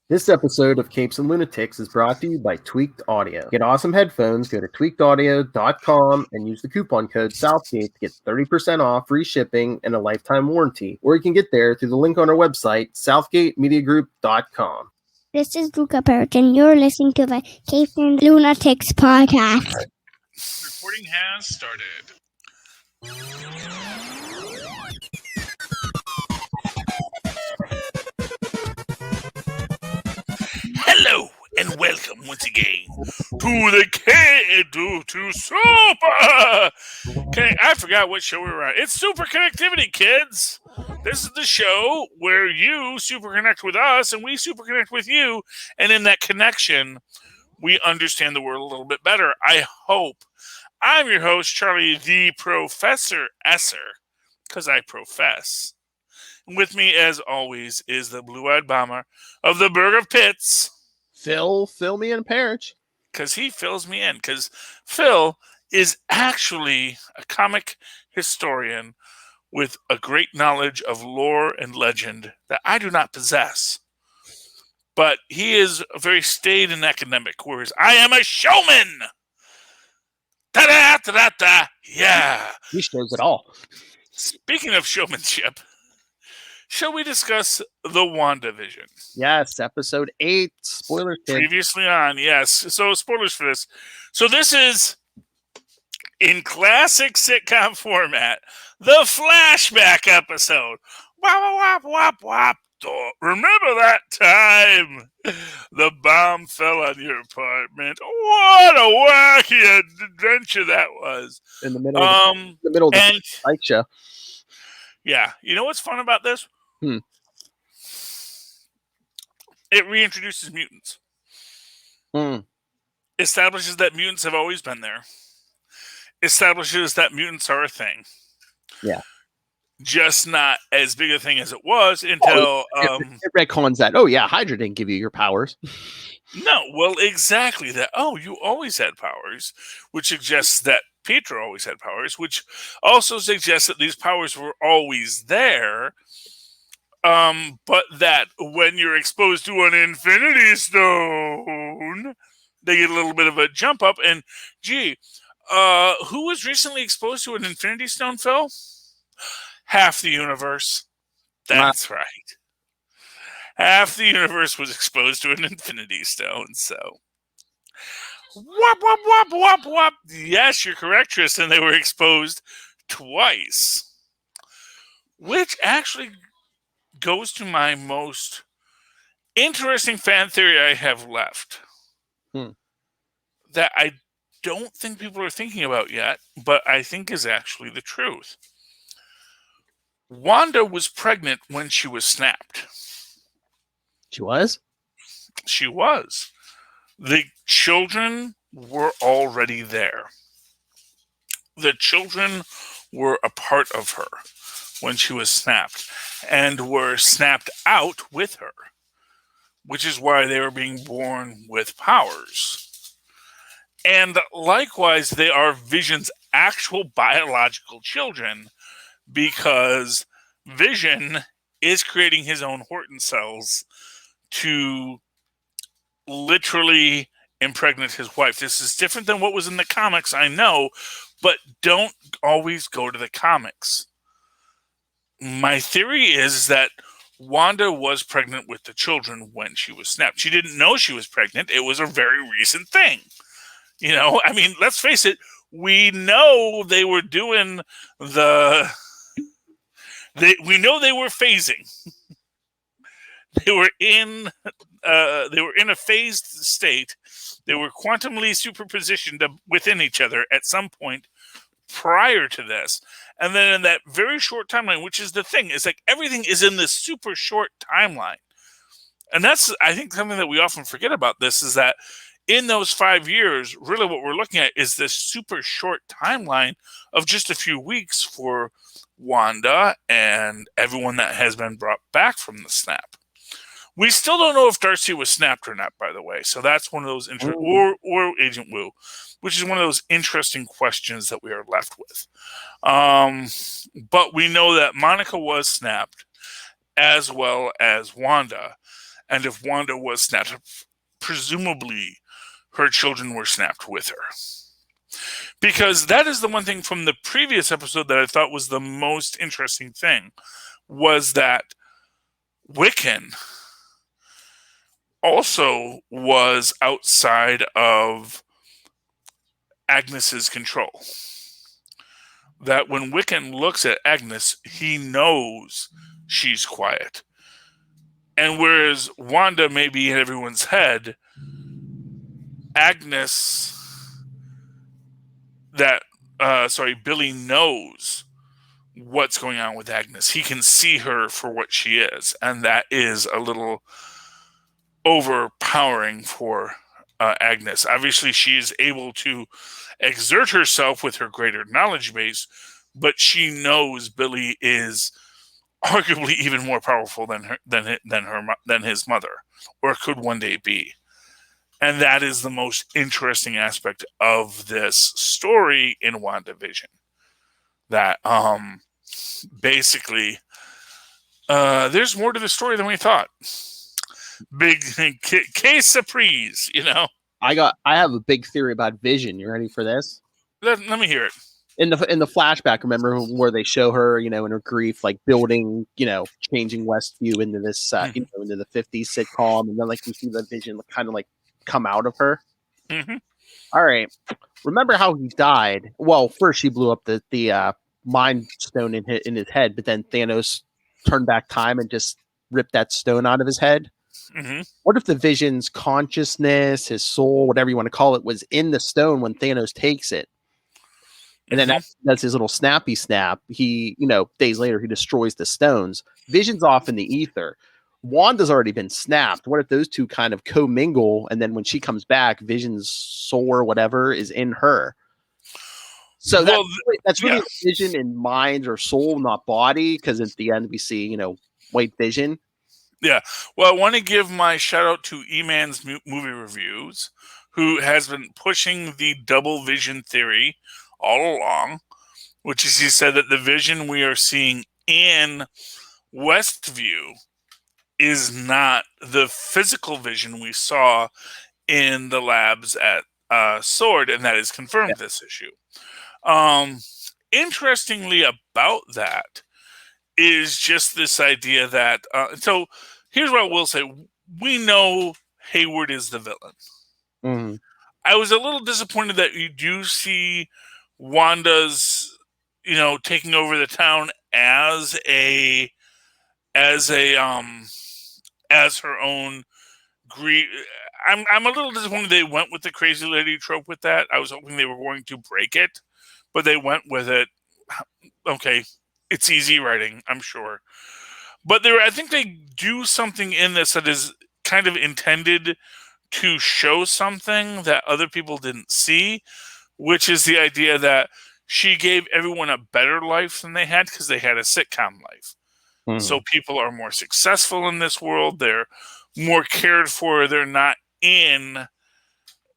This episode of Capes and Lunatics is brought to you by Tweaked Audio. Get awesome headphones, go to tweakedaudio.com and use the coupon code Southgate to get 30% off, free shipping, and a lifetime warranty. Or you can get there through the link on our website, southgatemediagroup.com. This is Luca Perich, and you're listening to the Capes and Lunatics podcast. Recording has started. Hello and welcome once again to the to Super. I forgot what show we were on. It's Super Connectivity, kids. This is the show where you super connect with us and we super connect with you, and in that connection, we understand the world a little bit better. I hope. I'm your host, Charlie the Professor Esser, because I profess. And with me, as always, is the blue-eyed bomber of the Burg of Pits. Phil me in Perich. Because he fills me in. Because Phil is actually a comic historian with a great knowledge of lore and legend that I do not possess. But he is very staid and academic, whereas I am a showman. Ta-da, ta-da, ta. Yeah. He shows it all. Speaking of showmanship, shall we discuss the WandaVision? Yes, episode 8. Spoiler kid. Previously on, yes. So spoilers for this. So this is, in classic sitcom format, the flashback episode. Wop, wop, wop, wop. Remember that time the bomb fell on your apartment? What a wacky adventure that was! In the middle of the bike show. Yeah, you know what's fun about this? It reintroduces mutants. Establishes that mutants have always been there. Establishes that mutants are a thing. Yeah. Just not as big a thing as it was until... it retcons that. Oh, yeah, Hydra didn't give you your powers. No, well, exactly that. Oh, you always had powers, which suggests that Peter always had powers, which also suggests that these powers were always there, but that when you're exposed to an Infinity Stone, they get a little bit of a jump up. And, gee, who was recently exposed to an Infinity Stone, Phil? Half the universe. That's right. Half the universe was exposed to an Infinity Stone, so. Wop, wop, wop, wop, wop. Yes, you're correct, Tristan. They were exposed twice. Which actually goes to my most interesting fan theory I have left. That I don't think people are thinking about yet, but I think is actually the truth. Wanda was pregnant when she was snapped. She was? She was. The children were already there. The children were a part of her when she was snapped and were snapped out with her, which is why they were being born with powers. And likewise, they are Vision's actual biological children, because Vision is creating his own Horton cells to literally impregnate his wife. This is different than what was in the comics, I know, but don't always go to the comics. My theory is that Wanda was pregnant with the children when she was snapped. She didn't know she was pregnant. It was a very recent thing. You know, I mean, let's face it, we know they were doing we know they were phasing. They were in a phased state. They were quantumly superpositioned within each other at some point prior to this. And then in that very short timeline, which is the thing, is like everything is in this super short timeline. And that's, I think, something that we often forget about this, is that in those 5 years, really what we're looking at is this super short timeline of just a few weeks for Wanda and everyone that has been brought back from the snap. We still don't know if Darcy was snapped or not, by the way. So that's one of those or Agent Wu, which is one of those interesting questions that we are left with. But we know that Monica was snapped, as well as Wanda. And if Wanda was snapped, presumably her children were snapped with her. Because that is the one thing from the previous episode that I thought was the most interesting thing, was that Wiccan also was outside of Agnes's control. That when Wiccan looks at Agnes, he knows she's quiet. And whereas Wanda may be in everyone's head, Billy knows what's going on with Agnes. He can see her for what she is, and that is a little overpowering for Agnes. Obviously, she is able to exert herself with her greater knowledge base, but she knows Billy is arguably even more powerful than his mother, or could one day be. And that is the most interesting aspect of this story in WandaVision. That basically there's more to the story than we thought. Big case surprise, I have a big theory about Vision. You ready for this? Let me hear it. In the flashback, remember where they show her, in her grief, like building, changing Westview into this, into the 50s sitcom, and then like you see the Vision kind of like come out of her. Mm-hmm. All right. Remember how he died? Well, first she blew up the Mind Stone in his head, but then Thanos turned back time and just ripped that stone out of his head. Mm-hmm. What if the Vision's consciousness, his soul, whatever you want to call it, was in the stone when Thanos takes it? And then that's his little snappy snap. He, days later, he destroys the stones. Vision's off in the ether. Wanda's already been snapped. What if those two kind of commingle, and then when she comes back, Vision's soul or whatever is in her? So that's really Vision in mind or soul, not body, because at the end we see, white Vision. Yeah. Well, I want to give my shout out to E-Man's Movie Reviews, who has been pushing the double vision theory all along, which is he said that the vision we are seeing in Westview is not the physical vision we saw in the labs at Sword, and that is confirmed this issue. Interestingly about that is just this idea that so here's what I will say. We know Hayward is the villain. Mm-hmm. I was a little disappointed that you do see Wanda's, taking over the town as her own grief. I'm a little disappointed they went with the crazy lady trope with that. I was hoping they were going to break it, but they went with it. Okay, it's easy writing, I'm sure. But I think they do something in this that is kind of intended to show something that other people didn't see, which is the idea that she gave everyone a better life than they had because they had a sitcom life. Mm-hmm. So people are more successful in this world. They're more cared for. They're not in,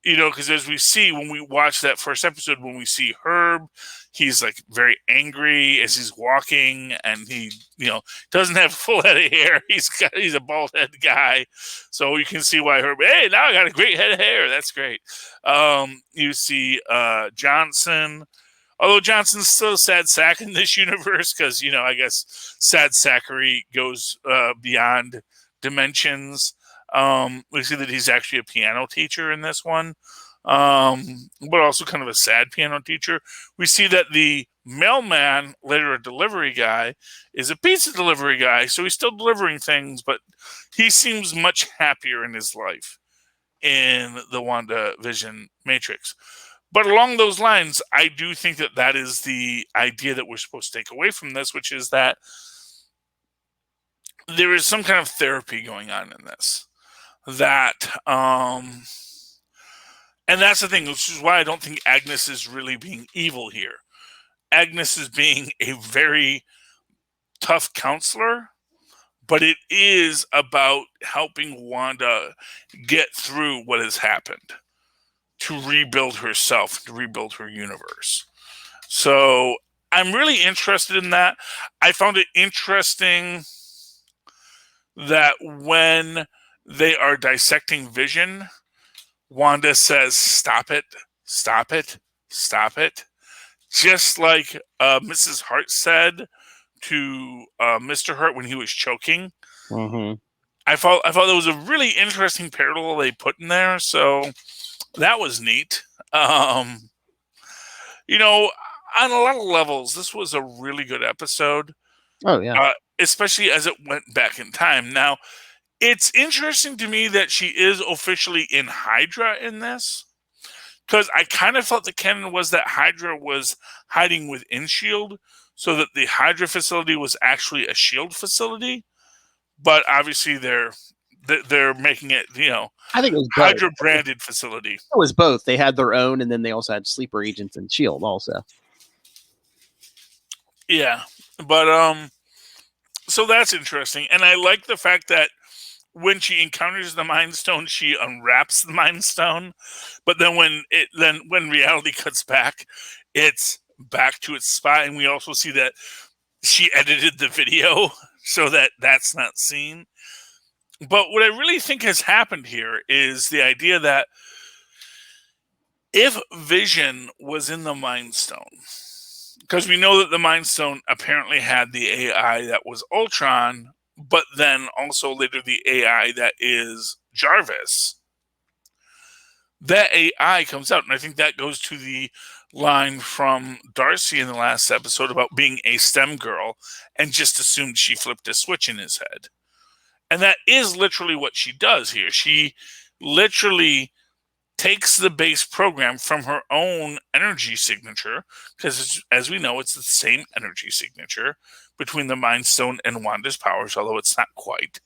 because as we see when we watch that first episode, when we see Herb, he's like very angry as he's walking, and he, doesn't have a full head of hair. He's a bald head guy, so you can see why Herb. Hey, now I got a great head of hair. That's great. You see Johnson, although Johnson's still a sad sack in this universe because I guess sad sackery goes beyond dimensions. We see that he's actually a piano teacher in this one, but also kind of a sad piano teacher. We see that the mailman, later a delivery guy, is a pizza delivery guy, so he's still delivering things, but he seems much happier in his life in the WandaVision Matrix. But along those lines, I do think that is the idea that we're supposed to take away from this, which is that there is some kind of therapy going on in this. That and that's the thing, which is why I don't think Agnes is really being evil here. Agnes is being a very tough counselor, but it is about helping Wanda get through what has happened, to rebuild herself, to rebuild her universe. So I'm really interested in that. I found it interesting that when they are dissecting Vision, Wanda says, "Stop it, stop it, stop it." Just like Mrs. Hart said to Mr. Hart when he was choking. Mm-hmm. I thought that was a really interesting parallel they put in there, so that was neat. You know, on a lot of levels, this was a really good episode. Oh yeah. Especially as it went back in time. Now, it's interesting to me that she is officially in Hydra in this, because I kind of felt the canon was that Hydra was hiding within S.H.I.E.L.D., so that the Hydra facility was actually a S.H.I.E.L.D. facility. But obviously, they're making it, I think it was both. Hydra branded facility. It was both. They had their own, and then they also had sleeper agents and S.H.I.E.L.D. also. Yeah, but so that's interesting, and I like the fact that when she encounters the Mind Stone, she unwraps the Mind Stone, but then when reality cuts back, it's back to its spot, and we also see that she edited the video so that that's not seen. But what I really think has happened here is the idea that if Vision was in the Mind Stone, because we know that the Mind Stone apparently had the AI that was Ultron, but then also later the AI that is Jarvis. That AI comes out, and I think that goes to the line from Darcy in the last episode about being a STEM girl and just assumed she flipped a switch in his head. And that is literally what she does here. She literally takes the base program from her own energy signature, because as we know, it's the same energy signature between the Mind Stone and Wanda's powers, although it's not quite,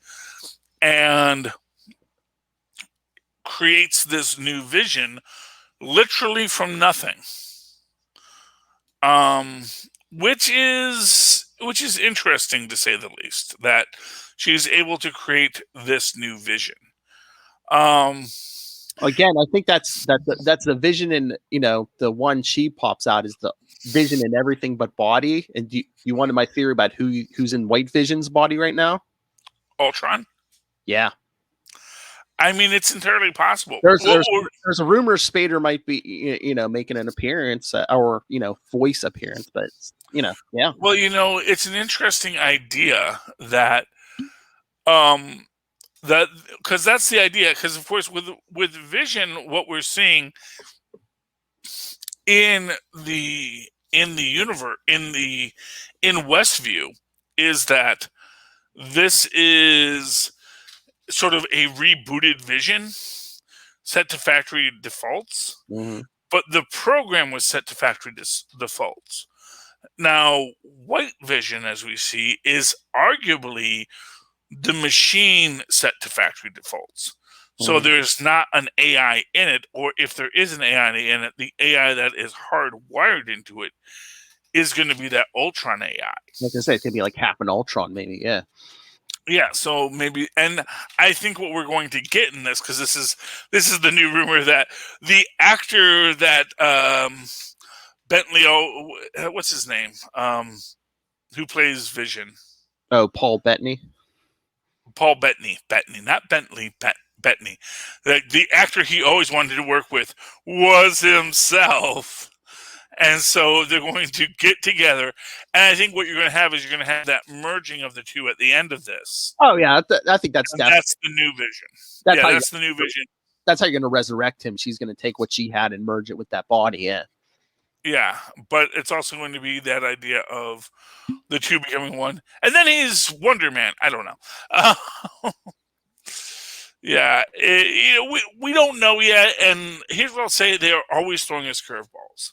and creates this new Vision literally from nothing. Which is interesting to say the least, that she's able to create this new Vision. Again, I think that's the Vision, and the one she pops out is the Vision in everything but body. And you wanted my theory about who's in White Vision's body right now? Ultron. Yeah. I mean, it's entirely possible. There's a rumor Spader might be, making an appearance or voice appearance, but yeah. Well, it's an interesting idea that, because that's the idea. Because of course, with Vision, what we're seeing in the universe in Westview is that this is sort of a rebooted Vision set to factory defaults, but the program was set to factory defaults. Now, White Vision, as we see, is arguably the machine set to factory defaults. So there's not an AI in it, or if there is an AI in it, the AI that is hardwired into it is going to be that Ultron AI. Like I said, it's going to be like half an Ultron, maybe, yeah. Yeah, so maybe, and I think what we're going to get in this, because this is the new rumor that the actor that Bentley, what's his name, who plays Vision? Oh, Paul Bettany, not Bentley, Bettany. The actor he always wanted to work with was himself. And so they're going to get together. And I think what you're going to have is you're going to have that merging of the two at the end of this. Oh, yeah. I think that's the new Vision. That's the new Vision. That's how you're going to resurrect him. She's going to take what she had and merge it with that body, yeah. Yeah, but it's also going to be that idea of the two becoming one. And then he's Wonder Man. I don't know. Yeah, we don't know yet. And here's what I'll say. They are always throwing us curveballs.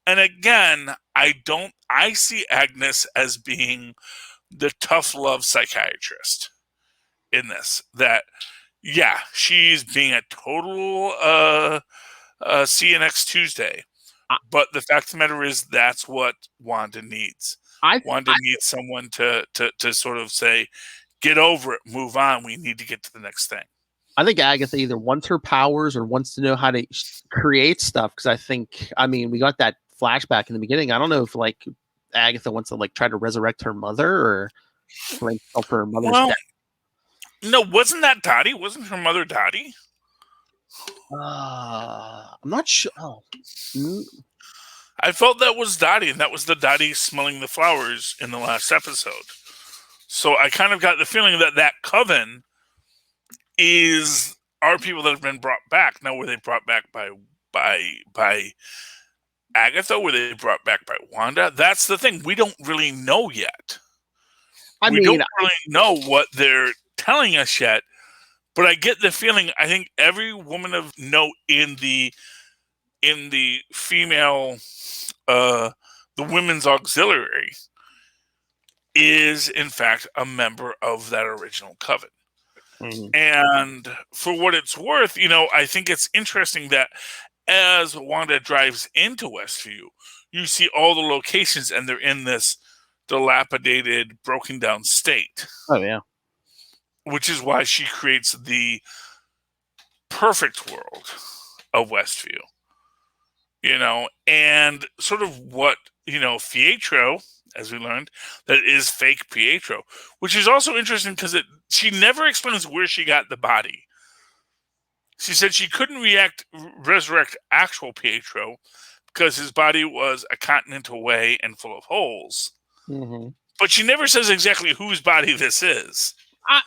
And again, I see Agnes as being the tough love psychiatrist in this. That, yeah, she's being a total see you next Tuesday. But the fact of the matter is that's what Wanda needs. Wanda needs someone to sort of say, get over it, move on. We need to get to the next thing. I think Agatha either wants her powers or wants to know how to create stuff. Because we got that flashback in the beginning. I don't know if Agatha wants to try to resurrect her mother or help her mother's death. No, wasn't that Dottie? Wasn't her mother Dottie? I'm not sure. Oh. I felt that was Dottie, and that was the Dottie smelling the flowers in the last episode. So I kind of got the feeling that that coven are people that have been brought back. Now, were they brought back by Agatha? Were they brought back by Wanda? That's the thing. We don't really know yet. We don't really know what they're telling us yet. But I get the feeling. I think every woman of note in the female, the women's auxiliary, is in fact a member of that original coven. Mm-hmm. And for what it's worth, I think it's interesting that as Wanda drives into Westview, you see all the locations and they're in this dilapidated, broken down state. Oh, yeah. Which is why she creates the perfect world of Westview. And sort of what, Pietro, as we learned, that is fake Pietro, which is also interesting because she never explains where she got the body. She said she couldn't resurrect actual Pietro because his body was a continent away and full of holes. Mm-hmm. But she never says exactly whose body this is. I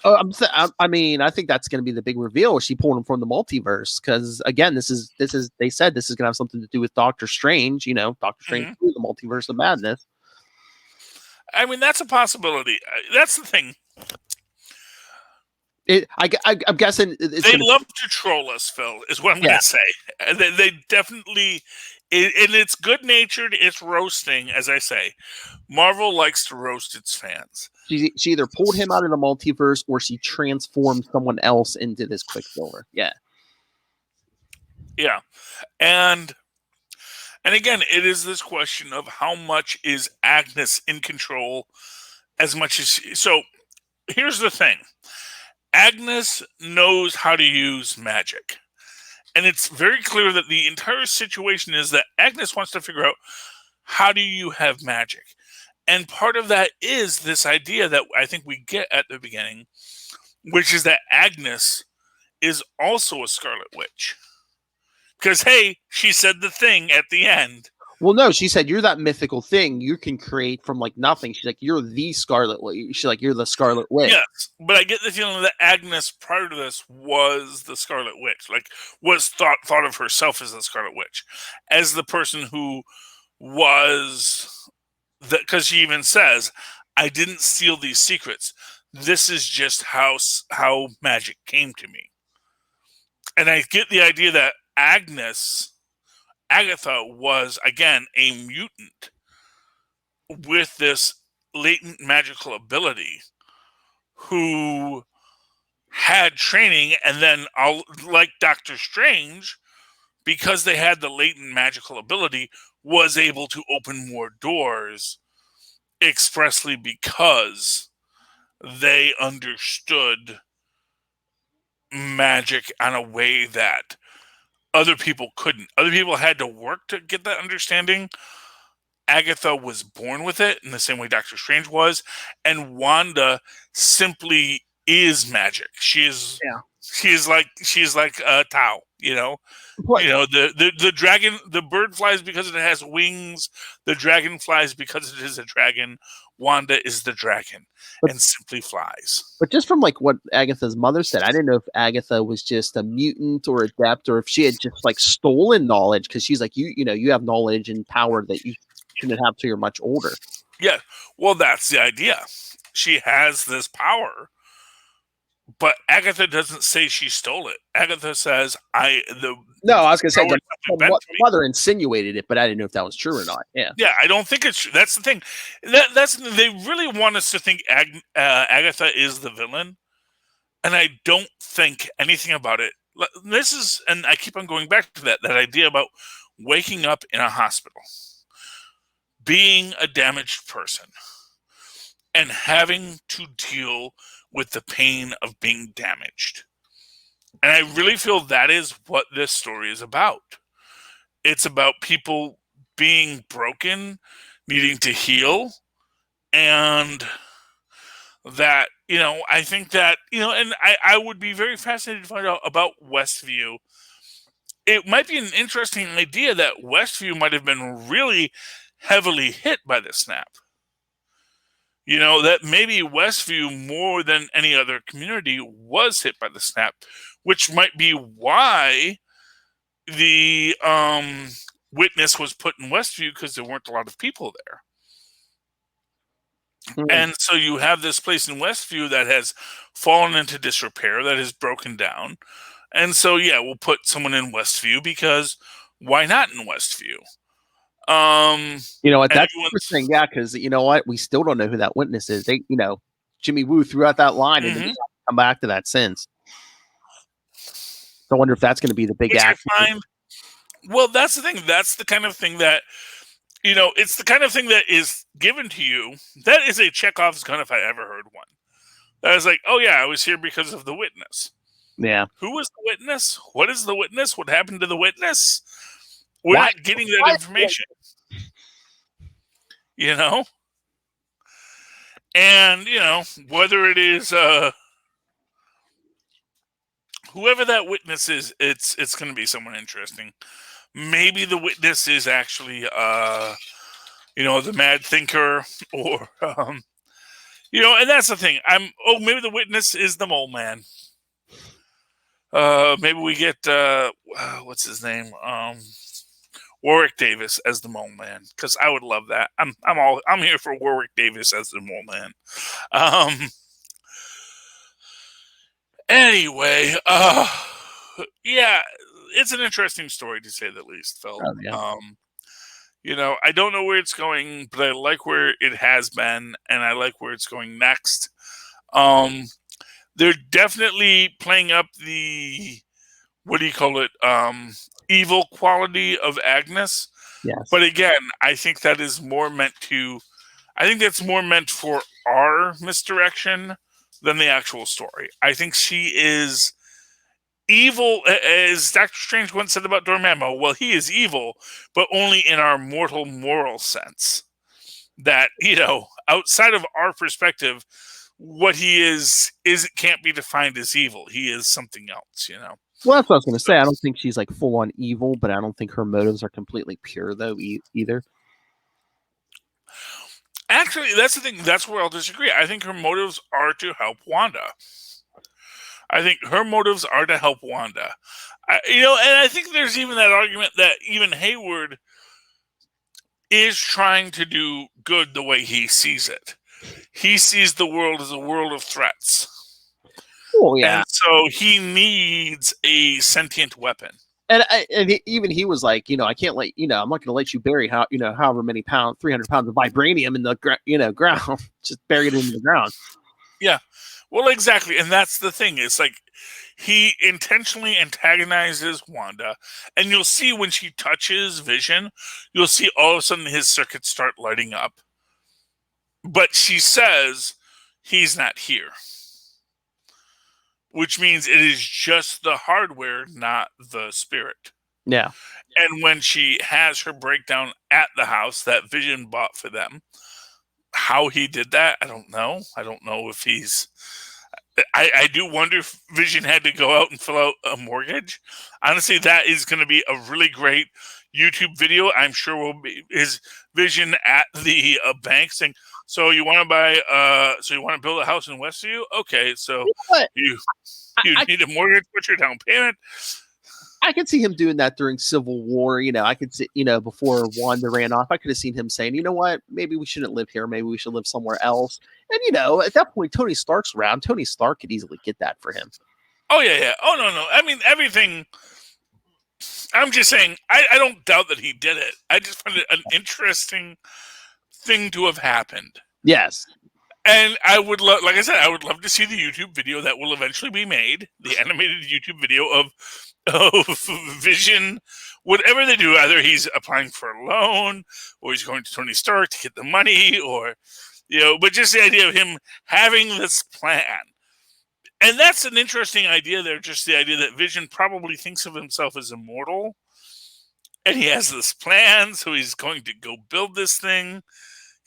think that's going to be the big reveal. She pulled him from the multiverse because, again, this is. They said this is going to have something to do with Doctor Strange. Doctor Strange through the multiverse of madness. I mean, that's a possibility. That's the thing. I'm guessing they love to troll us, Phil. Is what I'm going to say. They definitely, and it's good natured. It's roasting, as I say. Marvel likes to roast its fans. She either pulled him out of the multiverse or she transformed someone else into this Quicksilver. Yeah. Yeah. And again, it is this question of how much is Agnes in control as much as... So here's the thing. Agnes knows how to use magic. And it's very clear that the entire situation is that Agnes wants to figure out, how do you have magic? And part of that is this idea that I think we get at the beginning, which is that Agnes is also a Scarlet Witch. Because, hey, she said the thing at the end. Well, no, she said, you're that mythical thing you can create from nothing. She's like, you're the Scarlet Witch. She's like, you're the Scarlet Witch. Yes, but I get the feeling that Agnes, prior to this, was the Scarlet Witch. Was thought of herself as the Scarlet Witch. As the person who was... Because she even says, I didn't steal these secrets. This is just how magic came to me. And I get the idea that Agatha was, again, a mutant with this latent magical ability who had training, and then, like Doctor Strange, because they had the latent magical ability, was able to open more doors expressly because they understood magic in a way that other people couldn't. Other people had to work to get that understanding. Agatha was born with it in the same way Doctor Strange was, and Wanda simply is magic. She is like Tao, What? The dragon, the bird flies because it has wings. The dragon flies because it is a dragon. Wanda is the dragon and simply flies. But just from what Agatha's mother said, I didn't know if Agatha was just a mutant or adept, or if she had just stolen knowledge, because she's like, you have knowledge and power that you shouldn't have till you're much older. Yeah, well, that's the idea. She has this power. But Agatha doesn't say she stole it. Agatha says, I was going to say, the mother insinuated it, but I didn't know if that was true or not. Yeah. Yeah, I don't think it's true. That's the thing. They really want us to think Agatha is the villain. And I don't think anything about it. And I keep on going back to that idea about waking up in a hospital, being a damaged person, and having to deal with the pain of being damaged. And I really feel that is what this story is about. It's about people being broken, needing to heal, and that, I think that, and I would be very fascinated to find out about Westview. It might be an interesting idea that Westview might have been really heavily hit by the snap. That maybe Westview, more than any other community, was hit by the snap, which might be why the witness was put in Westview, because there weren't a lot of people there. And so you have this place in Westview that has fallen into disrepair, that has broken down. And so, yeah, we'll put someone in Westview, because why not in Westview? You know what? That's interesting. Yeah, because you know what? We still don't know who that witness is. They, Jimmy Woo threw out that line, and they haven't come back to that since. So I wonder if that's going to be the big act. Well, that's the thing. That's the kind of thing that, it's the kind of thing that is given to you. That is a Chekhov's gun if I ever heard one. That was like, oh yeah, I was here because of the witness. Yeah. Who was the witness? What is the witness? What happened to the witness? We're not getting that information. And, whether it is whoever that witness is, it's going to be someone interesting. Maybe the witness is actually, the mad thinker, or, and that's the thing. Maybe the witness is the mole man. Maybe we get, what's his name? Warwick Davis as the mole man, because I would love that. I'm here for Warwick Davis as the mole man. Anyway, yeah, it's an interesting story, to say the least, Phil. Oh, yeah. I don't know where it's going, but I like where it has been, and I like where it's going next. They're definitely playing up the, what do you call it? Evil quality of Agnes. Yes. But again, I think that is more meant that's more meant for our misdirection than the actual story. I think she is evil, as Dr. Strange once said about Dormammu. Well, he is evil, but only in our mortal moral sense. That, outside of our perspective, what he is can't be defined as evil. He is something else, Well, that's what I was going to say. I don't think she's like full on evil, but I don't think her motives are completely pure, though, either. Actually, that's the thing. That's where I'll disagree. I think her motives are to help Wanda. And I think there's even that argument that even Hayward is trying to do good the way he sees it. He sees the world as a world of threats. Oh, yeah. And so he needs a sentient weapon. And even he was like, I can't let, I'm not going to let you bury however many 300 pounds of vibranium in the, ground. Just bury it into the ground. Yeah. Well, exactly. And that's the thing. It's like he intentionally antagonizes Wanda. And you'll see when she touches Vision, you'll see all of a sudden his circuits start lighting up. But she says he's not here. Which means it is just the hardware, not the spirit. Yeah. And when she has her breakdown at the house that Vision bought for them, how he did that, I don't know. I don't know if he's... I do wonder if Vision had to go out and fill out a mortgage. Honestly, that is going to be a really great YouTube video. I'm sure will be his Vision at the bank saying, so you want to build a house in Westview? Okay, so you need a mortgage, what's your down payment? I could see him doing that during Civil War. I could see, before Wanda ran off, I could have seen him saying, you know what, maybe we shouldn't live here. Maybe we should live somewhere else. And, at that point, Tony Stark's around. Tony Stark could easily get that for him. Oh, yeah. Oh, no. I mean, everything. I'm just saying, I don't doubt that he did it. I just find it an interesting thing to have happened. Yes. And I would love, like I said, I would love to see the YouTube video that will eventually be made, the animated YouTube video of Vision, whatever they do, either he's applying for a loan or he's going to Tony Stark to get the money, or, but just the idea of him having this plan. And that's an interesting idea there, just the idea that Vision probably thinks of himself as immortal, and he has this plan, so he's going to go build this thing.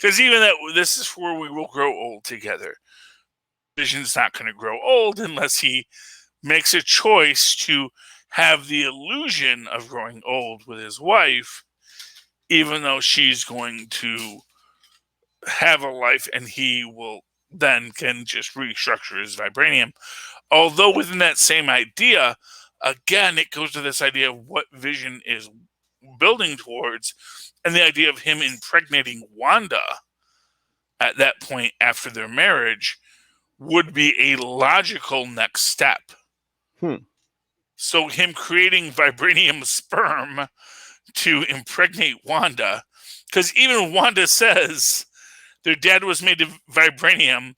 Because even that, this is where we will grow old together. Vision's not going to grow old unless he makes a choice to have the illusion of growing old with his wife, even though she's going to have a life and he will then can just restructure his vibranium. Although within that same idea, again, it goes to this idea of what Vision is building towards, and the idea of him impregnating Wanda at that point after their marriage would be a logical next step. So him creating vibranium sperm to impregnate Wanda, because even Wanda says their dad was made of vibranium,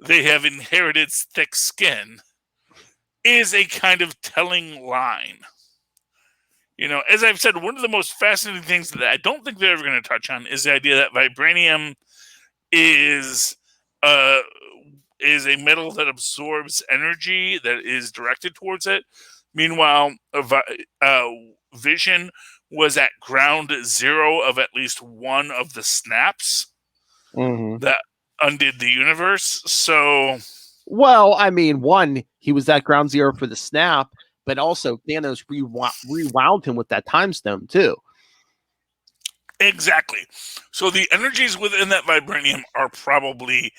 they have inherited thick skin, is a kind of telling line. You know, as I've said, one of the most fascinating things that I don't think they're ever going to touch on is the idea that vibranium is a metal that absorbs energy that is directed towards it. Meanwhile, Vision was at ground zero of at least one of the snaps that undid the universe. So, well, I mean, one, he was at ground zero for the snap, but also Thanos rewound him with that time stone too. Exactly. So the energies within that vibranium are probably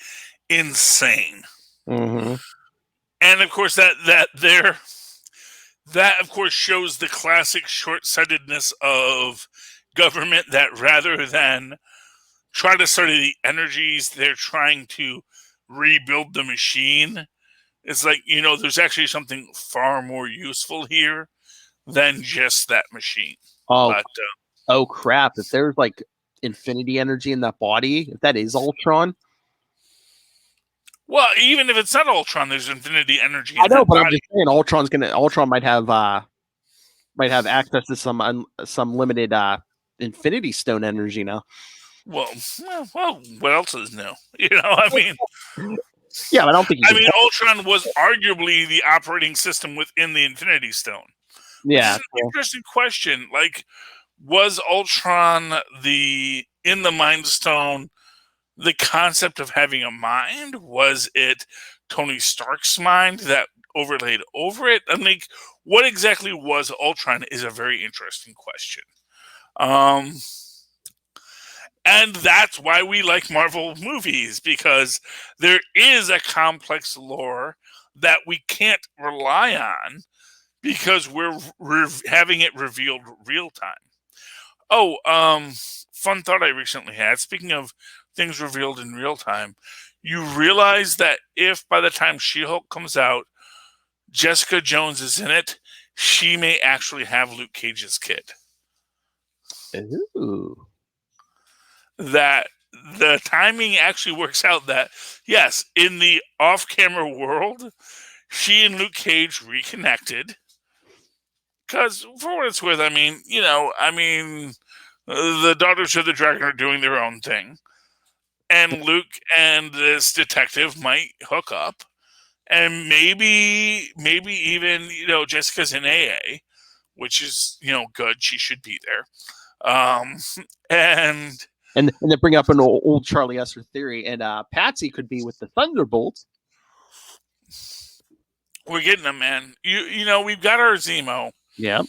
insane. And of course, that of course shows the classic short-sightedness of government, that rather than try to study the energies, they're trying to rebuild the machine. It's like, you know, there's actually something far more useful here than just that machine. Oh crap! If there's like infinity energy in that body, if that is Ultron. Well, even if it's not Ultron, there's infinity energy. I know, but I'm just saying, Ultron might have access to some limited Infinity Stone energy now. Well, what else is new? You know, I mean, yeah, but I don't think. Ultron was arguably the operating system within the Infinity Stone. Yeah, which is an interesting question. Like, was Ultron in the Mind Stone? The concept of having a mind? Was it Tony Stark's mind that overlaid over it? I mean, what exactly was Ultron is a very interesting question. And that's why we like Marvel movies, because there is a complex lore that we can't rely on because we're having it revealed real time. Oh, fun thought I recently had. Speaking of things revealed in real time, you realize that if by the time She-Hulk comes out, Jessica Jones is in it, she may actually have Luke Cage's kid. Ooh. That the timing actually works out that, yes, in the off-camera world, she and Luke Cage reconnected. Because, for what it's worth, the Daughters of the Dragon are doing their own thing. And Luke and this detective might hook up. And maybe even, Jessica's in AA, which is, good. She should be there. And they bring up an old Charlie Esser theory, and Patsy could be with the Thunderbolts. We're getting them, man. We've got our Zemo. Yeah.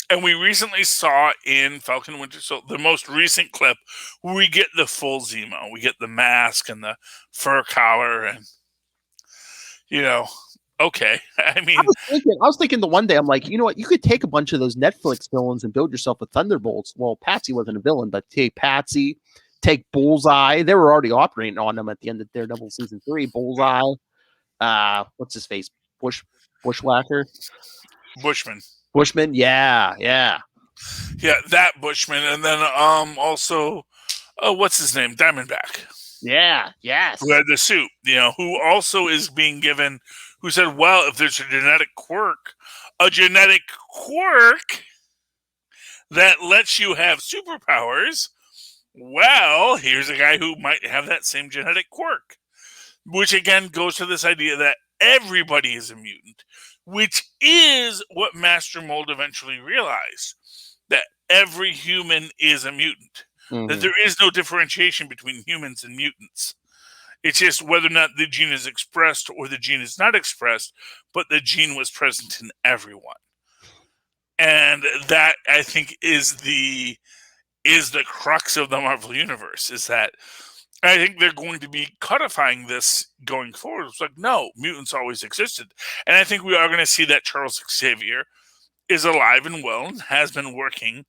And we recently saw in Falcon Winter Soldier, the most recent clip, we get the full Zemo. We get the mask and the fur collar, and okay. I mean, I was thinking the one day, I'm like, you know what? You could take a bunch of those Netflix villains and build yourself a Thunderbolts. Well, Patsy wasn't a villain, but take Patsy, take Bullseye. They were already operating on them at the end of Daredevil season 3. Bullseye, what's his face? Bushwhacker, Bushman. Yeah, that Bushman, and then also, what's his name? Diamondback. Yeah, yes. Who had the suit? Who also is being given. Who said, well, if there's a genetic quirk that lets you have superpowers, well, here's a guy who might have that same genetic quirk. Which again goes to this idea that everybody is a mutant, which is what Master Mold eventually realized, that every human is a mutant, that there is no differentiation between humans and mutants. It's just whether or not the gene is expressed or the gene is not expressed, but the gene was present in everyone. And that, I think, is the crux of the Marvel Universe, is that I think they're going to be codifying this going forward. It's like, no, mutants always existed. And I think we are going to see that Charles Xavier is alive and well and has been working,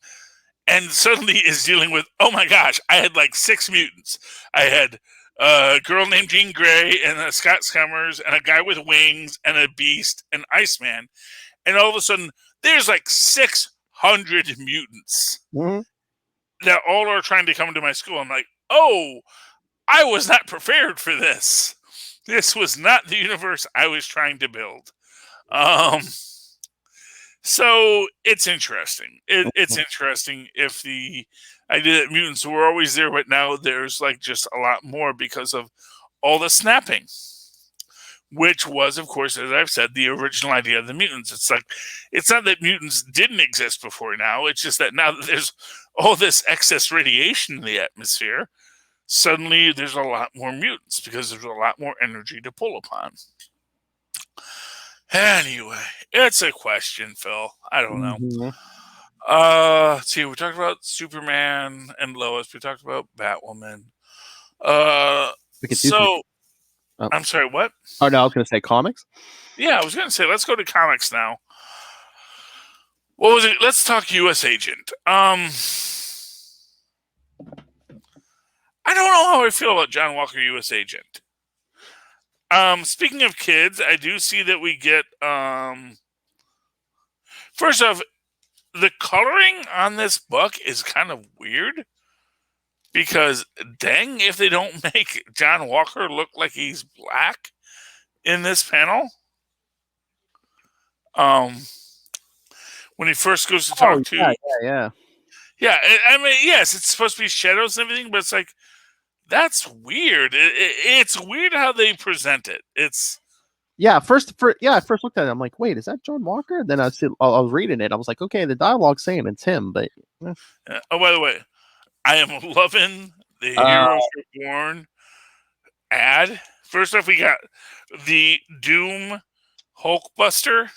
and suddenly is dealing with, oh my gosh, I had like 6 mutants. I had a girl named Jean Grey and a Scott Summers and a guy with wings and a Beast and Iceman. And all of a sudden, there's like 600 mutants that all are trying to come to my school. I'm like, oh, I was not prepared for this. This was not the universe I was trying to build. So it's interesting. It's interesting if the idea that mutants were always there, but now there's like just a lot more because of all the snapping, which was, of course, as I've said, the original idea of the mutants. It's like, it's not that mutants didn't exist before now. It's just that now that there's all this excess radiation in the atmosphere, suddenly there's a lot more mutants because there's a lot more energy to pull upon. Anyway, it's a question, Phil. I don't know. Let's see, we talked about Superman and Lois. We talked about Batwoman. I'm sorry, what? Oh, no, I was going to say comics. Yeah, I was going to say, let's go to comics now. What was it? Let's talk U.S. Agent. I don't know how I feel about John Walker, U.S. Agent. Speaking of kids, I do see that we get, first off, the coloring on this book is kind of weird, because dang if they don't make John Walker look like he's black in this panel. When he first goes to talk to... Yeah. Yeah, I mean, yes, it's supposed to be shadows and everything, but it's like, that's weird. It's weird how they present it. I first looked at it. I'm like, wait, is that John Walker? And then I was reading it. I was like, okay, the dialogue's saying it's him, but. Oh, by the way, I am loving the Heroes Reborn ad. First off, we got the Doom Hulkbuster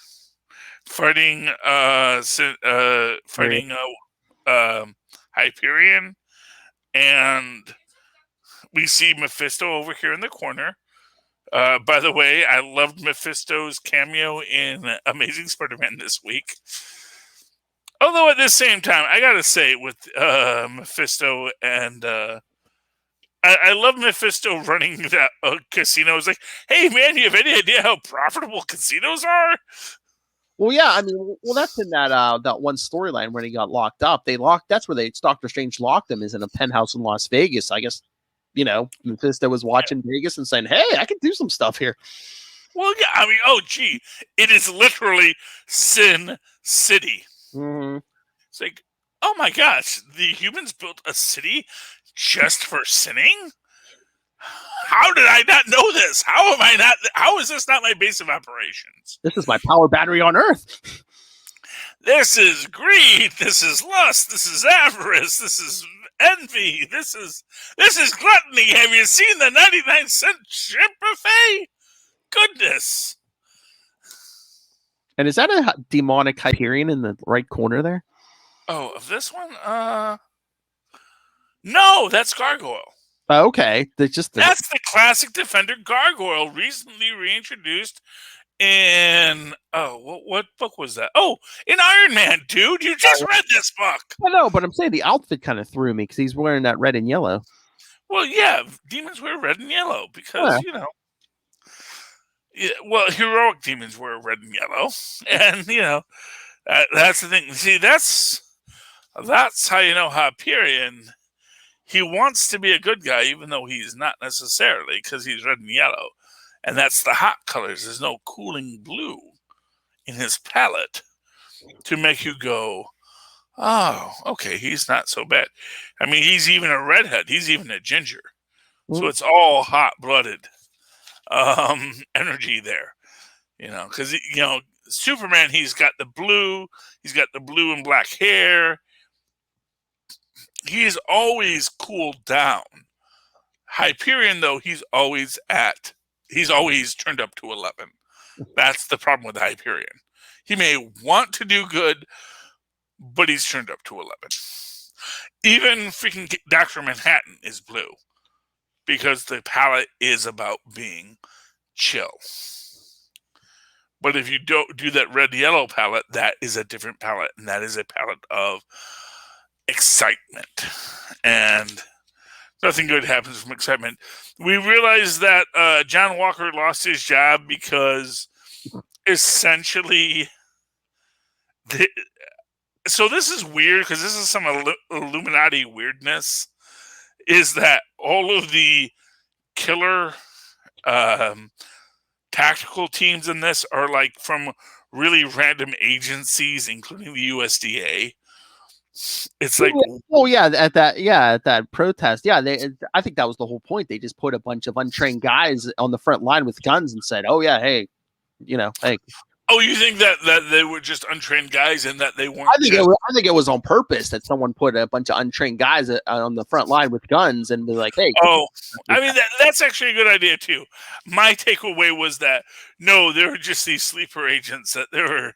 fighting Hyperion, and we see Mephisto over here in the corner. By the way, I loved Mephisto's cameo in Amazing Spider-Man this week. Although at the same time, I gotta say, with Mephisto and I love Mephisto running that casino. It's like, hey man, you have any idea how profitable casinos are? Well, yeah, I mean, that's in that one storyline when he got locked up. That's where Doctor Strange locked him, is in a penthouse in Las Vegas. I guess, Mephisto was watching Vegas and saying, hey, I can do some stuff here. Well, yeah, I mean, it is literally Sin City. Mm-hmm. It's like, oh my gosh, the humans built a city just for sinning? How did I not know this? How is this not my base of operations? This is my power battery on Earth. This is greed. This is lust. This is avarice. This is envy. This is gluttony. Have you seen the 99-cent shrimp buffet? Goodness. And is that a demonic Hyperion in the right corner there? Oh, of this one? No, that's Gargoyle. Okay. That's the classic Defender Gargoyle, recently reintroduced in... Oh, what book was that? Oh, in Iron Man, dude! You just read this book! I know, but I'm saying the outfit kind of threw me because he's wearing that red and yellow. Well, yeah, demons wear red and yellow because, well, heroic demons wear red and yellow. And, that's the thing. See, that's how you know Hyperion... He wants to be a good guy, even though he's not necessarily, because he's red and yellow. And that's the hot colors. There's no cooling blue in his palette to make you go, oh, okay, he's not so bad. I mean, he's even a redhead. He's even a ginger. So it's all hot-blooded energy there. Because, Superman, he's got the blue and black hair. He's always cooled down. Hyperion, though, he's always turned up to 11. That's the problem with the Hyperion. He may want to do good, but he's turned up to 11. Even freaking Dr. Manhattan is blue because the palette is about being chill. But if you don't do that red-yellow palette, that is a different palette, and that is a palette of excitement. And nothing good happens from excitement. We realize that John Walker lost his job because essentially... So this is weird because this is some Illuminati weirdness, is that all of the killer tactical teams in this are like from really random agencies, including the USDA. It's like, at that protest, I think that was the whole point. They just put a bunch of untrained guys on the front line with guns and said, "Oh yeah, hey, hey." Oh, you think that they were just untrained guys and that they weren't? I think it was on purpose that someone put a bunch of untrained guys on the front line with guns and be like, "Hey." Oh, I mean that's actually a good idea too. My takeaway was that no, there were just these sleeper agents. That there were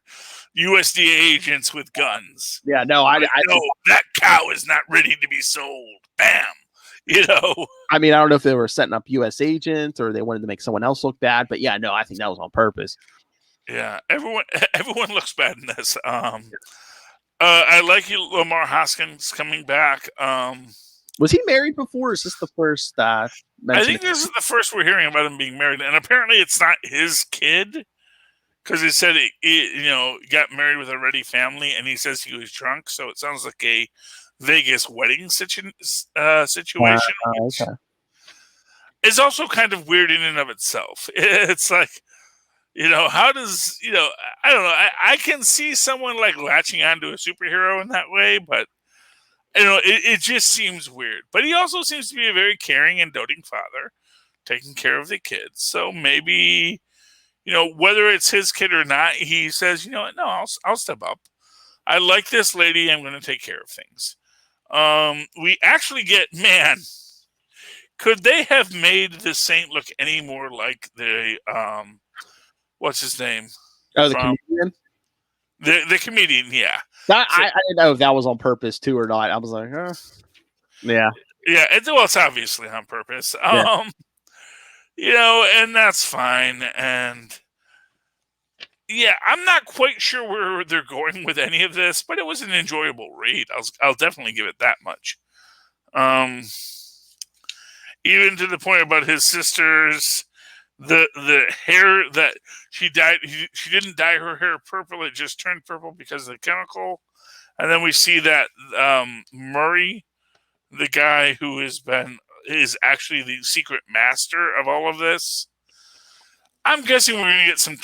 USDA agents with guns. Yeah, no, that cow is not ready to be sold. Bam. I mean, I don't know if they were setting up U.S. agents or they wanted to make someone else look bad, but yeah, no, I think that was on purpose. Yeah, everyone looks bad in this. I like Lamar Hoskins coming back. Was he married before? Or is this the first? I think this is the first we're hearing about him being married, and apparently it's not his kid because it said he got married with a ready family, and he says he was drunk. So it sounds like a Vegas wedding situation. Okay. It's also kind of weird in and of itself. It's like. How does, I don't know. I can see someone like latching onto a superhero in that way, but, it just seems weird. But he also seems to be a very caring and doting father, taking care of the kids. So maybe, whether it's his kid or not, he says, you know what, no, I'll step up. I like this lady. I'm going to take care of things. We actually get, man, could they have made the Saint look any more like the, what's his name? Oh, the comedian? The comedian, yeah. I didn't know if that was on purpose, too, or not. I was like, yeah. Yeah, it's obviously on purpose. And that's fine. And, yeah, I'm not quite sure where they're going with any of this, but it was an enjoyable read. I'll definitely give it that much. Even to the point about his sisters... The hair that she dyed, she didn't dye her hair purple. It just turned purple because of the chemical. And then we see that Murray, the guy who is actually the secret master of all of this. I'm guessing we're going to get some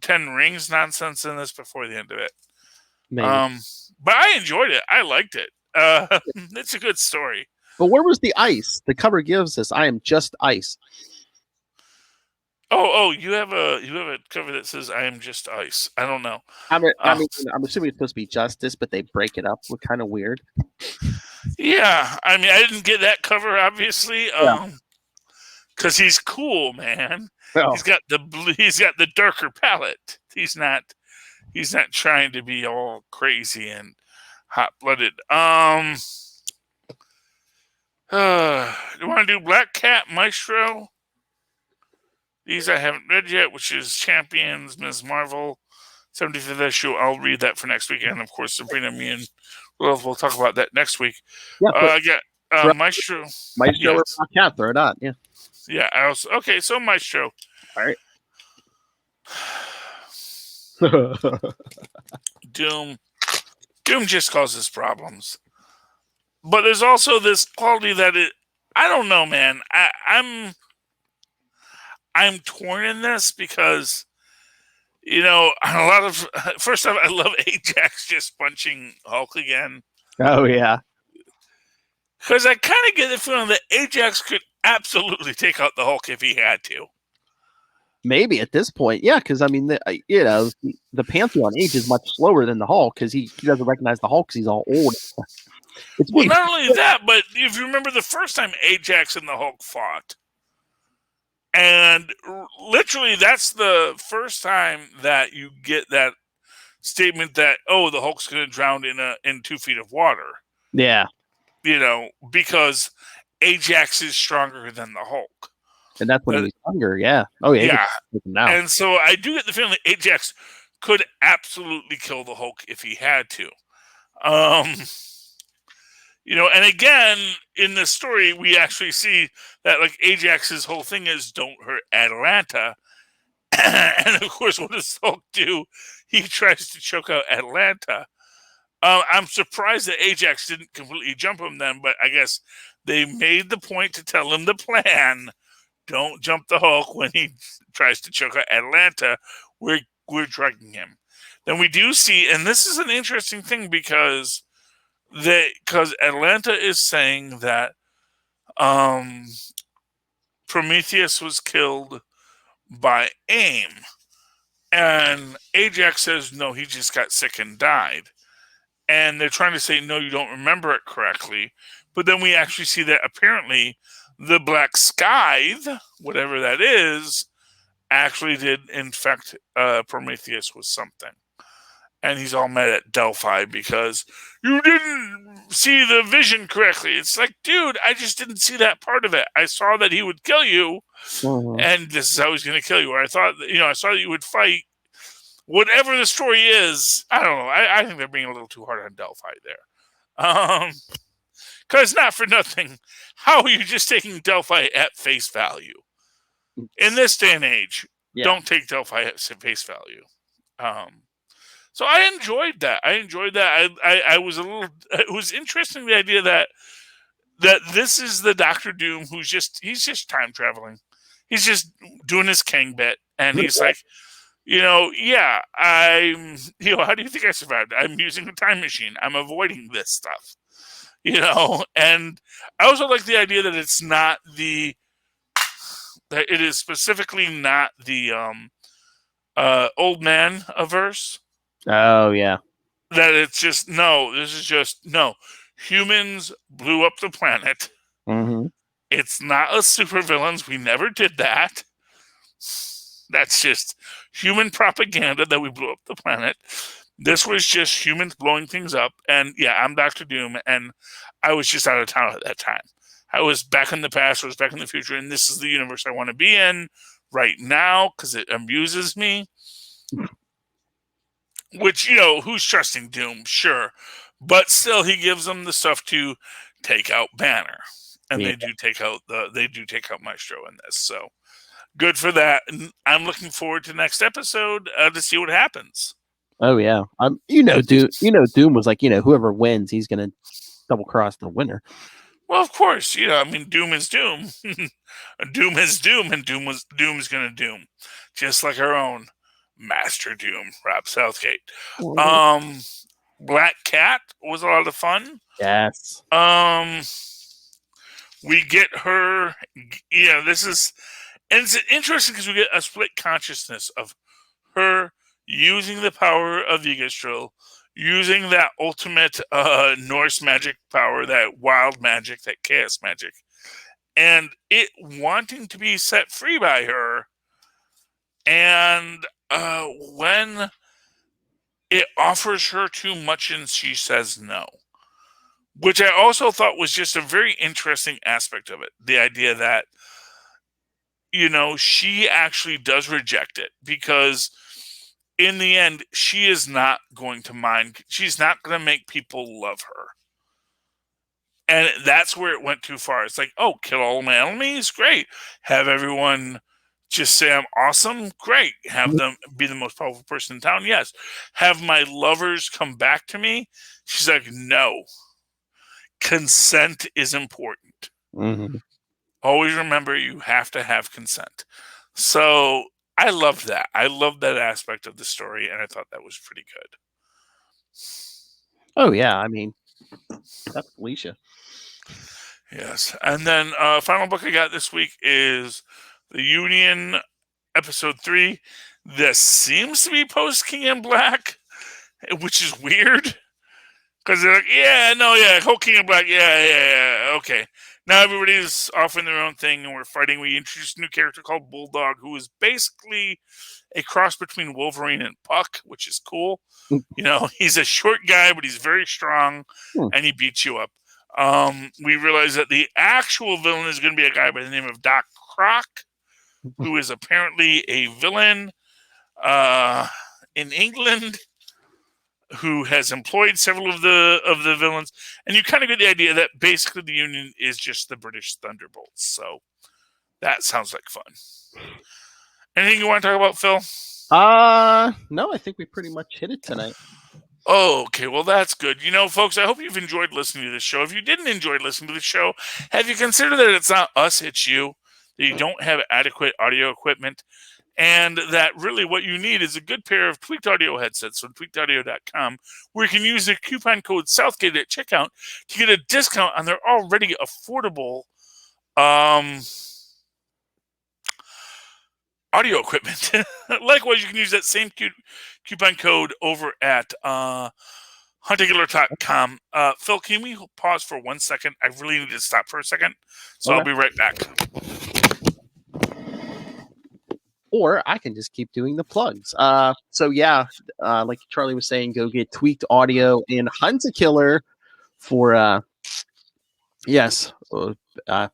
10 rings nonsense in this before the end of it. Maybe. But I enjoyed it. I liked it. It's a good story. But where was the ice? The cover gives us, "I am just ice." Oh! You have a cover that says "I am just ice." I don't know. I'm assuming it's supposed to be justice, but they break it up. Look kind of weird. Yeah, I mean, I didn't get that cover obviously, because he's cool, man. Oh. He's got the darker palette. He's not trying to be all crazy and hot blooded. You want to do Black Cat, Maestro? These I haven't read yet, which is Champions, Ms. Marvel, 75th issue. I'll read that for next week. And, of course, Sabrina, me, and we'll talk about that next week. Yeah, Maestro. Maestro or Black Cat, throw it on. Yeah. Yeah. Okay, so Maestro. All right. Doom just causes problems. But there's also this quality that I don't know, man. I'm torn in this because, first off, I love Ajax just punching Hulk again. Oh, yeah. Because I kind of get the feeling that Ajax could absolutely take out the Hulk if he had to. Maybe at this point, yeah, because I mean, the Pantheon age is much slower than the Hulk because he doesn't recognize the Hulk because he's all old. It's Well, being not only that, but if you remember the first time Ajax and the Hulk fought, and literally that's the first time that you get that statement that, oh, the Hulk's going to drown in 2 feet of water. yeah, Because Ajax is stronger than the Hulk. and that's when he was younger. Yeah. Oh yeah. Yeah. Now. And so I do get the feeling that Ajax could absolutely kill the Hulk if he had to. And again, in this story, we actually see that like Ajax's whole thing is don't hurt Atlanta. And of course, what does Hulk do? He tries to choke out Atlanta. I'm surprised that Ajax didn't completely jump him then, but I guess they made the point to tell him the plan. Don't jump the Hulk when he tries to choke out Atlanta. We're drugging him. Then we do see, and this is an interesting thing because Atlanta is saying that Prometheus was killed by AIM. And Ajax says, no, he just got sick and died. And they're trying to say, no, you don't remember it correctly. But then we actually see that apparently the Black Scythe, whatever that is, actually did infect Prometheus with something. And he's all mad at Delphi because you didn't see the vision correctly. It's like, dude, I just didn't see that part of it. I saw that he would kill you, and this is how he's going to kill you. Or I thought, I saw that you would fight. Whatever the story is, I don't know. I think they're being a little too hard on Delphi there. Because not for nothing, how are you just taking Delphi at face value? In this day and age, don't take Delphi at face value. So I enjoyed that. I was it was interesting, the idea that this is the Doctor Doom he's just time traveling. He's just doing his Kang bit. And he's like, how do you think I survived? I'm using a time machine. I'm avoiding this stuff. And I also like the idea that it's not that it is specifically not the old man averse. Oh yeah. That it's just humans blew up the planet. Mm-hmm. It's not us supervillains. We never did that. That's just human propaganda that we blew up the planet. This was just humans blowing things up. And yeah, I'm Dr. Doom, and I was just out of town at that time. I was back in the past, I was back in the future, and this is the universe I want to be in right now because it amuses me. Which, who's trusting Doom? Sure. But still, he gives them the stuff to take out Banner. And they do take out Maestro in this. So good for that. And I'm looking forward to next episode to see what happens. Oh yeah. Doom was like, whoever wins, he's gonna double cross the winner. Well, of course, Doom is Doom. Doom is Doom, and Doom is gonna Doom. Just like our own Master Doom, Rob Southgate. Black Cat was a lot of fun. Yes. We get her. This is, and it's interesting because we get a split consciousness of her using the power of Yggdrasil, using that ultimate Norse magic power, that wild magic, that chaos magic, and it wanting to be set free by her. And when it offers her too much and she says no, which I also thought was just a very interesting aspect of it. The idea that, she actually does reject it because in the end, she is not going to mind. She's not going to make people love her. And that's where it went too far. It's like, oh, kill all my enemies? Great. Have everyone just say I'm awesome? Great. Have them be the most powerful person in town? Yes. Have my lovers come back to me? She's like, no. Consent is important. Mm-hmm. Always remember, you have to have consent. So I loved that. I loved that aspect of the story, and I thought that was pretty good. Oh, yeah. I mean, that's Felicia. Yes. And then final book I got this week is The Union episode 3. This seems to be post King in Black, which is weird. Because they're like, whole King in Black, okay. Now everybody's off in their own thing, and we're fighting. We introduced a new character called Bulldog, who is basically a cross between Wolverine and Puck, which is cool. He's a short guy, but he's very strong, and he beats you up. We realize that the actual villain is going to be a guy by the name of Doc Croc, who is apparently a villain in England, who has employed several of the villains, and you kind of get the idea that basically the Union is just the British Thunderbolts. So that sounds like fun. Anything you want to talk about, Phil? No, I think we pretty much hit it tonight. Oh, okay, well, that's good. Folks, I hope you've enjoyed listening to this show. If you didn't enjoy listening to the show, have you considered that it's not us, it's you, that you don't have adequate audio equipment, and that really what you need is a good pair of Tweaked Audio headsets from tweakedaudio.com, where you can use the coupon code Southgate at checkout to get a discount on their already affordable audio equipment. Likewise, you can use that same coupon code over at huntingler.com. Phil, can we pause for 1 second? I really need to stop for a second, so okay. I'll be right back. Or I can just keep doing the plugs. Like Charlie was saying, go get Tweaked Audio and Huntakiller for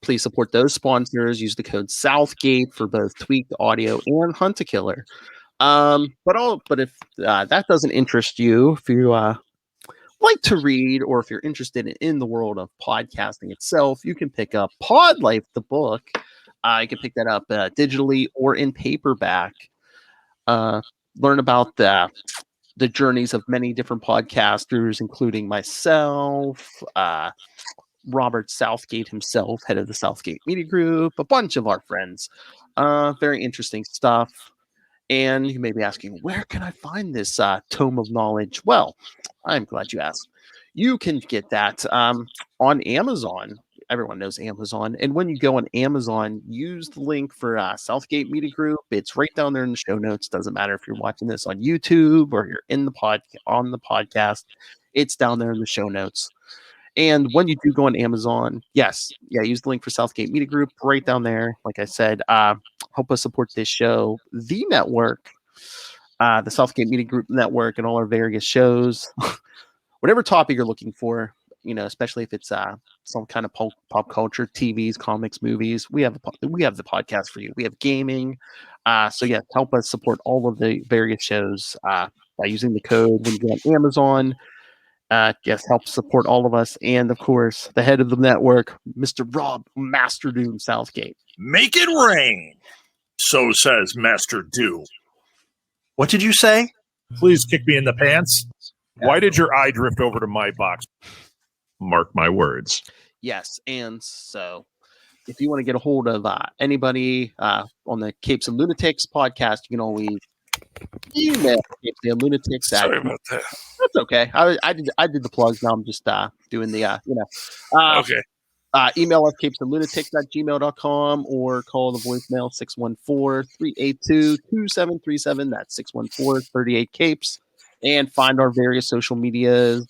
please support those sponsors. Use the code Southgate for both Tweaked Audio and Huntakiller. But if that doesn't interest you, if you like to read, or if you're interested in the world of podcasting itself, you can pick up Pod Life, the book. You can pick that up digitally or in paperback. Learn about the journeys of many different podcasters, including myself, Robert Southgate himself, head of the Southgate Media Group, a bunch of our friends. Very interesting stuff. And you may be asking, where can I find this tome of knowledge? Well, I'm glad you asked. You can get that on Amazon. Everyone knows Amazon. And when you go on Amazon, use the link for Southgate Media Group. It's right down there in the show notes. Doesn't matter if you're watching this on YouTube or you're in the on the podcast. It's down there in the show notes. And when you do go on Amazon, use the link for Southgate Media Group right down there. Like I said, help us support this show, the network, the Southgate Media Group network, and all our various shows. Whatever topic you're looking for, especially if it's some kind of pop culture, TVs, comics, movies, we have the podcast for you. We have gaming. Help us support all of the various shows by using the code when you go on Amazon. Help support all of us, and of course, the head of the network, Mr. Rob Master Doom Southgate. Make it rain, so says Master Doom. What did you say? Please kick me in the pants. Why did your eye drift over to my box? Mark my words. Yes, and so if you want to get a hold of anybody on the Capes and Lunatics podcast, you can always email Capes and Lunatics. Sorry about that. That's okay. I did the plugs. Now I'm just doing the okay. Email us capesandlunatics@gmail.com or call the voicemail 614-382-2737. That's 614-38-CAPES. And find our various social medias,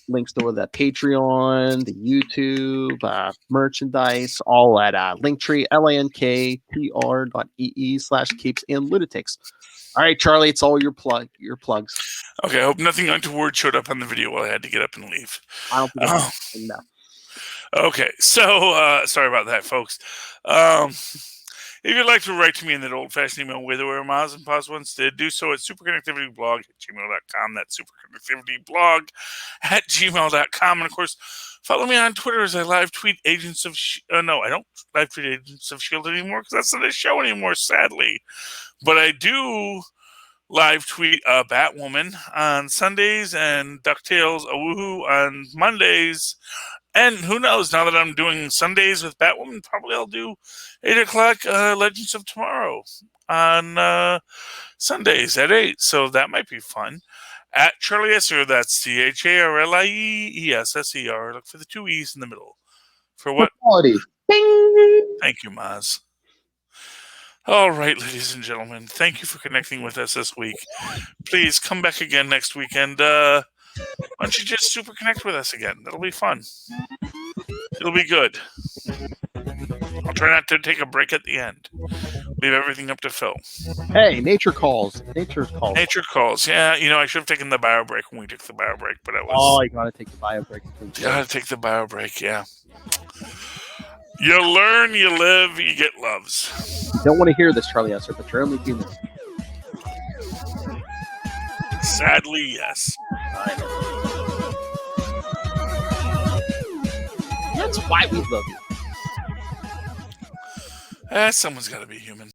links to the Patreon, the YouTube, merchandise, all at Linktree, linktr.ee/capesandlunatics. All right, Charlie, it's all your plugs. Okay, I hope nothing untoward showed up on the video while I had to get up and leave. I don't think no. Okay, so sorry about that, folks. If you'd like to write to me in that old-fashioned email way where Maz and Paz once did, do so at superconnectivityblog@gmail.com. That's superconnectivityblog@gmail.com. And, of course, follow me on Twitter as I live tweet Agents of no, I don't live tweet Agents of S.H.I.E.L.D. anymore because that's not a show anymore, sadly. But I do live tweet Batwoman on Sundays and DuckTales Awoohoo on Mondays. And who knows, now that I'm doing Sundays with Batwoman, probably I'll do 8 o'clock Legends of Tomorrow on Sundays at 8. So that might be fun. At Charlie Esser, that's CharlieEsser. Look for the 2 E's in the middle. For what? Quality. Bing! Thank you, Maz. All right, ladies and gentlemen, thank you for connecting with us this week. Please come back again next week, and why don't you just super connect with us again? That'll be fun. It'll be good. I'll try not to take a break at the end. Leave everything up to Phil. Hey, nature calls. Nature calls. Nature calls. Yeah, I should have taken the bio break when we took the bio break, but it was. Oh, you gotta take the bio break. Gotta take the bio break, yeah. You learn, you live, you get loves. You don't want to hear this, Charlie Esser, but you're only human. Sadly, yes. That's why we love you. Someone's got to be human.